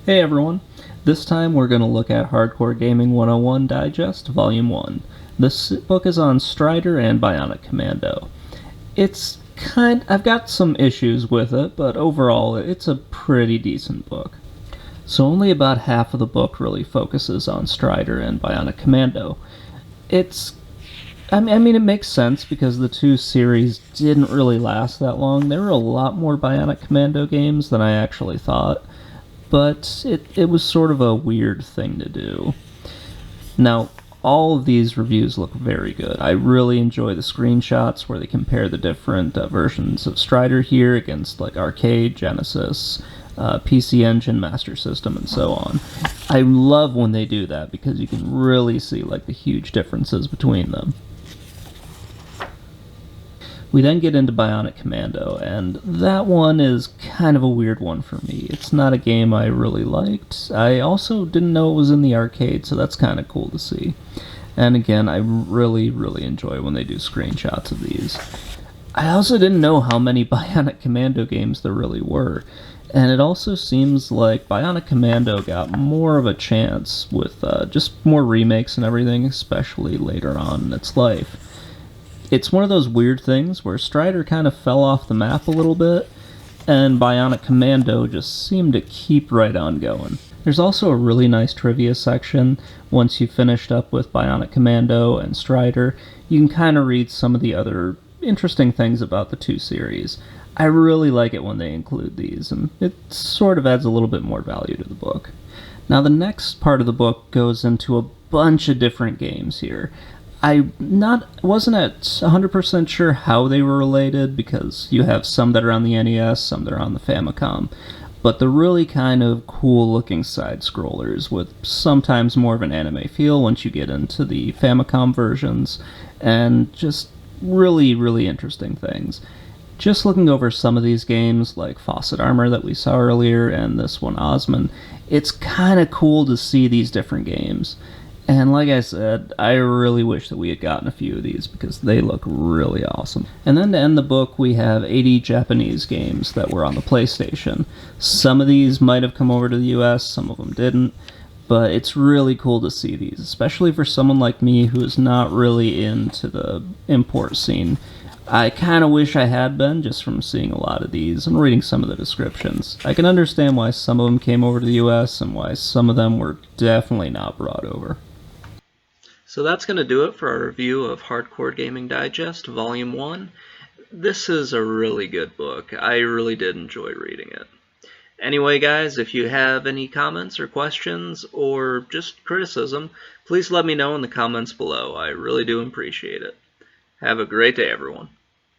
Hey everyone! This time we're going to look at Hardcore Gaming 101 Digest, Volume 1. This book is on Strider and Bionic Commando. I've got some issues with it, but overall it's a pretty decent book. So only about half of the book really focuses on Strider and Bionic Commando. It makes sense because the two series didn't really last that long. There were a lot more Bionic Commando games than I actually thought, but it was sort of a weird thing to do. Now, all of these reviews look very good. I really enjoy the screenshots where they compare the different versions of Strider here against like Arcade, Genesis, PC Engine, Master System, and so on. I love when they do that because you can really see like the huge differences between them. We then get into Bionic Commando, and that one is kind of a weird one for me. It's not a game I really liked. I also didn't know it was in the arcade, so that's kind of cool to see. And again, I really enjoy when they do screenshots of these. I also didn't know how many Bionic Commando games there really were, and it also seems like Bionic Commando got more of a chance with just more remakes and everything, especially later on in its life. It's one of those weird things where Strider kind of fell off the map a little bit, and Bionic Commando just seemed to keep right on going. There's also a really nice trivia section. Once you've finished up with Bionic Commando and Strider, you can kind of read some of the other interesting things about the two series. I really like it when they include these, and it sort of adds a little bit more value to the book. Now the next part of the book goes into a bunch of different games here. I wasn't at 100% sure how they were related, because you have some that are on the NES, some that are on the Famicom, but they're really kind of cool looking side-scrollers with sometimes more of an anime feel once you get into the Famicom versions, and just really interesting things. Just looking over some of these games, like Fawcett Armor that we saw earlier, and this one Osman, it's kind of cool to see these different games. And like I said, I really wish that we had gotten a few of these because they look really awesome. And then to end the book, we have 80 Japanese games that were on the PlayStation. Some of these might have come over to the US, some of them didn't, but it's really cool to see these, especially for someone like me who is not really into the import scene. I kind of wish I had been, just from seeing a lot of these and reading some of the descriptions. I can understand why some of them came over to the US and why some of them were definitely not brought over. So that's going to do it for our review of Hardcore Gaming Digest, Volume 1. This is a really good book. I really did enjoy reading it. Anyway, guys, if you have any comments or questions or just criticism, please let me know in the comments below. I really do appreciate it. Have a great day, everyone.